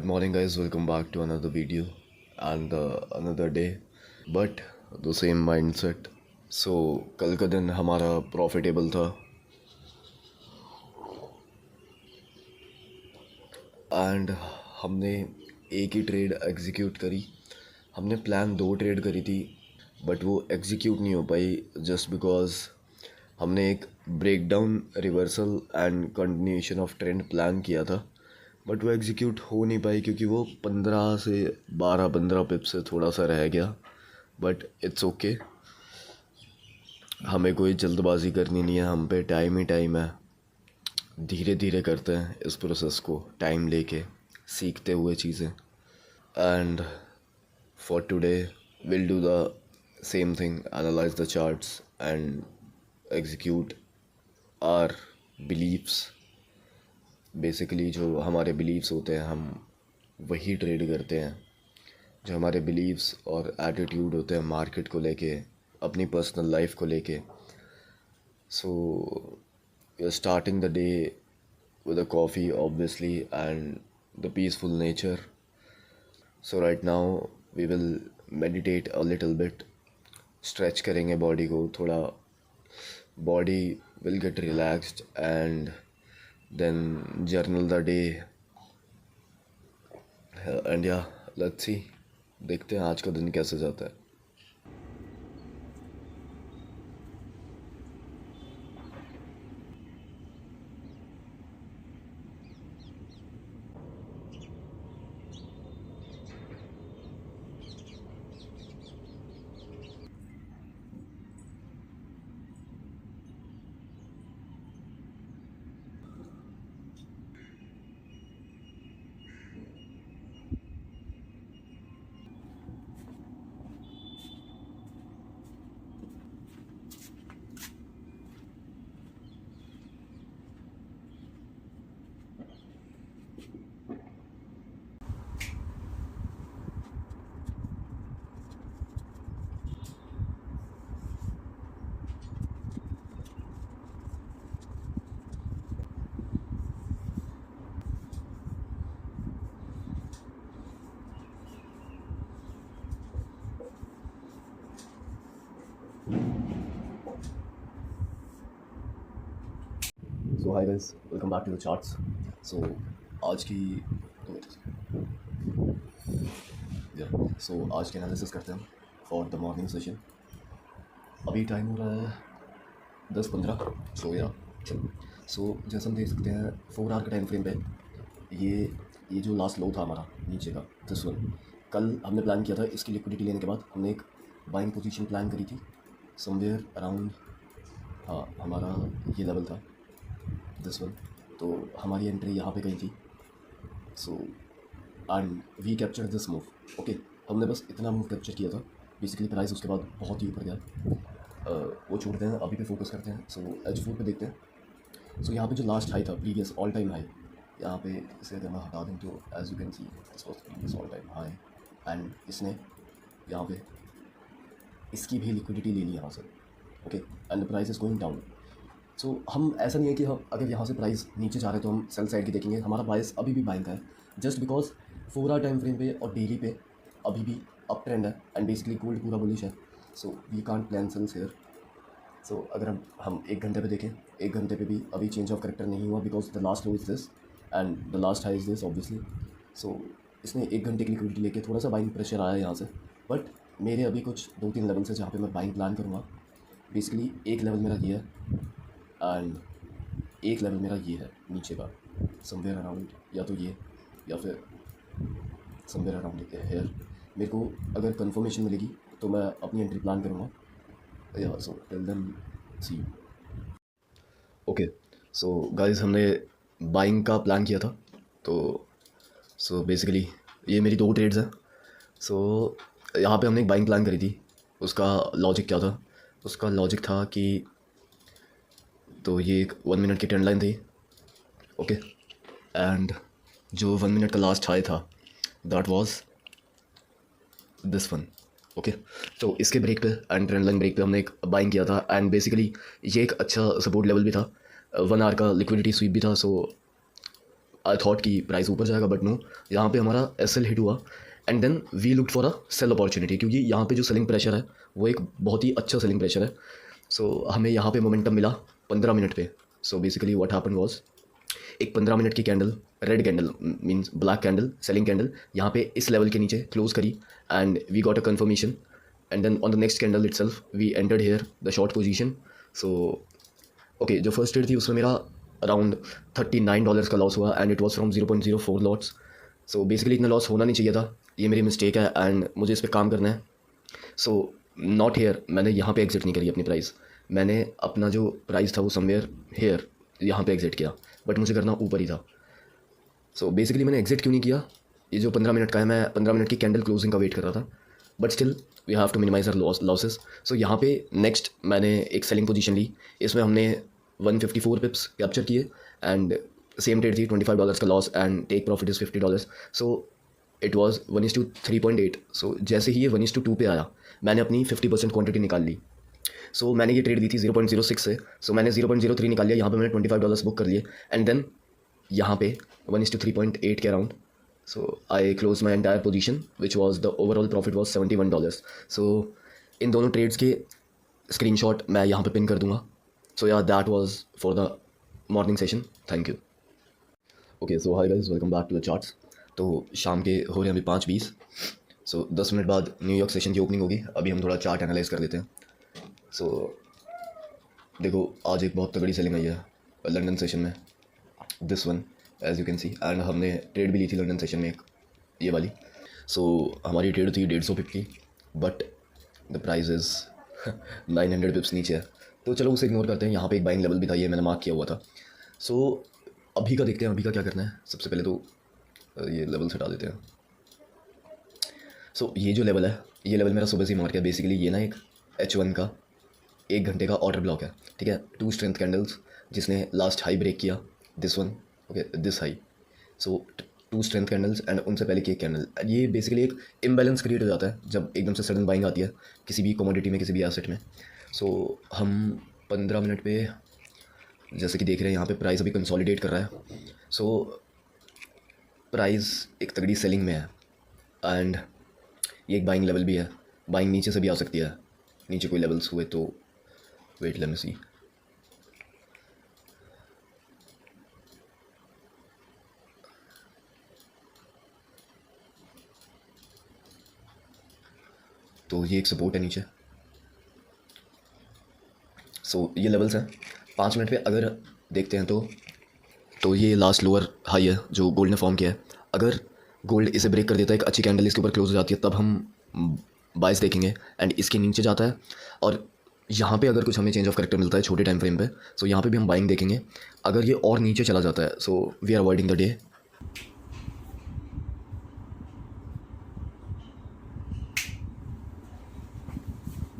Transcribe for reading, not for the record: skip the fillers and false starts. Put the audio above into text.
Good morning, guys. Welcome back to another video and another day, but the same mindset. So कल का दिन हमारा profitable था and हमने एक ही ट्रेड एग्जीक्यूट करी। हमने प्लान 2 ट्रेड करी थी बट वो एग्जीक्यूट नहीं हो पाई जस्ट बिकॉज हमने एक breakdown reversal and continuation of trend plan किया था बट वो एग्जीक्यूट हो नहीं पाई क्योंकि वो 15 से 12-15 पिप से थोड़ा सा रह गया। बट इट्स ओके, हमें कोई जल्दबाजी करनी नहीं है, हम पे टाइम ही टाइम है। धीरे धीरे करते हैं इस प्रोसेस को, टाइम लेके सीखते हुए चीज़ें। And for today will do the same thing, analyse the charts and execute our beliefs. Basically जो हमारे बिलीव्स होते हैं हम वही ट्रेड करते हैं। जो हमारे बिलीव्स और एटीट्यूड होते हैं मार्केट को लेके, अपनी पर्सनल लाइफ को लेके। So you are starting the day with a coffee obviously and the peaceful nature. So right now we will meditate a little bit, stretch करेंगे बॉडी को थोड़ा, body will get relaxed and then journal the day and yeah, let's see, देखते हैं आज का दिन कैसे जाता है। So hi guys, welcome back to the charts. So आज की आज के एनालिसिस करते हैं फॉर द मॉर्निंग सेशन। अभी टाइम हो रहा है 10:15। सो जैसा हम देख सकते हैं 4 आवर के टाइम फ्रेम पे ये जो लास्ट लो था हमारा नीचे का, दिस वन, कल हमने प्लान किया था इसकी लिक्विडिटी लेने के बाद हमने एक बाइंग पोजीशन प्लान करी थी समवेयर अराउंड, हाँ हमारा ये लेवल था दिस वन। तो हमारी एंट्री यहाँ पे गई थी। So and we capture this move. Okay, हमने बस इतना मूव कैप्चर किया था। बेसिकली प्राइस उसके बाद बहुत ही ऊपर गया। वो छोड़ते हैं, अभी पे फोकस करते हैं। सो H4 पे देखते हैं। सो यहाँ पे जो लास्ट हाई था, प्रीवियस ऑल टाइम हाई, यहाँ पे इसे अगर मैं हटा दूँ तो as you can see this was previous all time high and इसने यहाँ पे इसकी भी लिक्विडिटी ले ली यहाँ से। Okay, and the price is going down. So हम ऐसा नहीं है कि हम अगर यहाँ से प्राइस नीचे जा रहे हैं तो हम सेल साइड की देखेंगे। हमारा बायस अभी भी बाइंग का है, just because 4 hour time frame पे और डेली पे अभी भी अप ट्रेंड है एंड बेसिकली गोल्ड पूरा बुलिश है। So we can't plan sells here. So अगर हम 1 घंटे पे देखें, 1 घंटे पे भी अभी चेंज ऑफ करेक्टर नहीं हुआ because the last low is this and the last high is this obviously. So इसने 1 घंटे की लिक्विडिटी लेके थोड़ा सा बाइंग प्रेशर आया यहाँ से, बट मेरे अभी कुछ 2-3 लेवल से जहाँ पे मैं बाइंग प्लान करूँगा। बेसिकली एक लेवल मेरा ये है एंड एक लेवल मेरा ये है नीचे का, समवेयर अराउंड, या तो ये या फिर समवेयर अराउंड हेयर। मेरे को अगर कंफर्मेशन मिलेगी तो मैं अपनी एंट्री प्लान करूँगा। Yeah so till then see you. Okay, so guys हमने बाइंग का प्लान किया था। तो बेसिकली ये मेरी 2 ट्रेड्स हैं। सो यहाँ पे हमने एक बाइंग प्लान करी थी। उसका लॉजिक क्या था? उसका लॉजिक था कि तो ये एक 1 मिनट की ट्रेंड लाइन थी। ओके, एंड जो 1 मिनट का लास्ट हाई था that was this one. Okay, तो इसके ब्रेक पे एंड ट्रेंड लाइन ब्रेक पे हमने एक बाइंग किया था एंड बेसिकली ये एक अच्छा सपोर्ट लेवल भी था। 1 आवर का लिक्विडिटी स्वीप भी था। सो आई थॉट कि प्राइस ऊपर जाएगा, बट नो, यहाँ पे हमारा एसएल हिट हुआ and then we looked for a sell opportunity, क्योंकि यहाँ पे जो सेलिंग प्रेशर है वो एक बहुत ही अच्छा सेलिंग प्रेशर है। सो हमें यहाँ पे मोमेंटम मिला 15 मिनट पे। So basically what happen was, एक 15 मिनट की candle, red candle means black candle, selling candle, यहाँ पे इस लेवल के नीचे क्लोज करी and we got a confirmation and then on the next candle itself we entered here the short position. So okay, जो first trade थी उसमें मेरा अराउंड $39 का लॉस हुआ and it was from 0.04 lots. So basically इतना loss होना नहीं चाहिए था, ये मेरी मिस्टेक है एंड मुझे इस पर काम करना है। सो नॉट हेयर, मैंने यहाँ पे एग्जिट नहीं करी अपनी प्राइस, मैंने अपना जो प्राइस था वो समवेयर हेयर यहाँ पे एग्जिट किया, बट मुझे करना ऊपर ही था। सो बेसिकली मैंने एग्जिट क्यों नहीं किया, ये जो 15 मिनट का है, मैं 15 मिनट की कैंडल क्लोजिंग का वेट कर रहा था, but still we have to minimise our losses. So यहाँ पे नेक्स्ट मैंने एक सेलिंग पोजीशन ली, इसमें हमने 154 पिप्स कैप्चर किए एंड सेम ट्रेड थी, $25 का loss and take profit is $50। So it was 1:3.8। So जैसे ही ये 1:2 पे आया मैंने अपनी 50% क्वांटिटी निकाल ली। सो मैंने ये ट्रेड दी थी 0.06 से, सो मैंने 0.03 निकाल लिया, यहाँ पे मैंने $25 बुक कर लिए एंड देन यहाँ पे 1:3.8 के around. So I close my entire position which was the overall profit was $71। सो इन दोनों ट्रेड्स के स्क्रीनशॉट मैं यहाँ पे पिन कर दूँगा। So yeah that was for the morning session, thank you. Okay, so hi guys, welcome back to the charts. तो शाम के हो रहे हैं अभी 5:20। सो 10 मिनट बाद न्यूयॉर्क सेशन की ओपनिंग होगी, अभी हम थोड़ा चार्ट एनालाइज कर लेते हैं। सो देखो, आज एक बहुत तगड़ी सेलिंग आई है लंदन सेशन में, this one as you can see, and हमने ट्रेड भी ली थी लंदन सेशन में एक, ये वाली। सो हमारी ट्रेड थी 150 पिप की, बट द प्राइस इज़ 900 पिप्स नीचे है, तो चलो उसे इग्नोर करते हैं। यहाँ पे एक बाइंग लेवल भी था, ये मैंने मार्क किया हुआ था। सो अभी का देखते हैं, अभी का क्या करना है। सबसे पहले तो ये लेवल हटा देते हैं। सो ये जो लेवल है, ये लेवल मेरा सुबह से मार्क है। बेसिकली ये ना एक H1 का 1 घंटे का ऑर्डर ब्लॉक है, ठीक है। 2 स्ट्रेंथ कैंडल्स जिसने लास्ट हाई ब्रेक किया, this one, okay, this high. So 2 strength candles and उनसे पहले की एक कैंडल। ये बेसिकली एक इम्बैलेंस क्रिएट हो जाता है जब एकदम से सडन बाइंग आती है किसी भी कमोडिटी में, किसी भी एसेट में। सो हम 15 मिनट पे जैसे कि देख रहे हैं, यहाँ पे प्राइस अभी कंसोलिडेट कर रहा है। सो प्राइस एक तगड़ी सेलिंग में है एंड ये एक बाइंग लेवल भी है, बाइंग नीचे से भी आ सकती है, नीचे कोई लेवल्स हुए तो वेट लेट मी सी। तो ये एक सपोर्ट है नीचे। सो ये लेवल्स हैं 5 मिनट पे अगर देखते हैं तो ये लास्ट लोअर हाई है जो गोल्ड ने फॉर्म किया है। अगर गोल्ड इसे ब्रेक कर देता है, एक अच्छी कैंडल इसके ऊपर क्लोज हो जाती है, तब हम बाइस देखेंगे एंड इसके नीचे जाता है और यहाँ पे अगर कुछ हमें चेंज ऑफ करेक्टर मिलता है छोटे टाइम फ्रेम पे, सो यहाँ पे भी हम बाइंग देखेंगे। अगर ये और नीचे चला जाता है, so we are avoiding the day.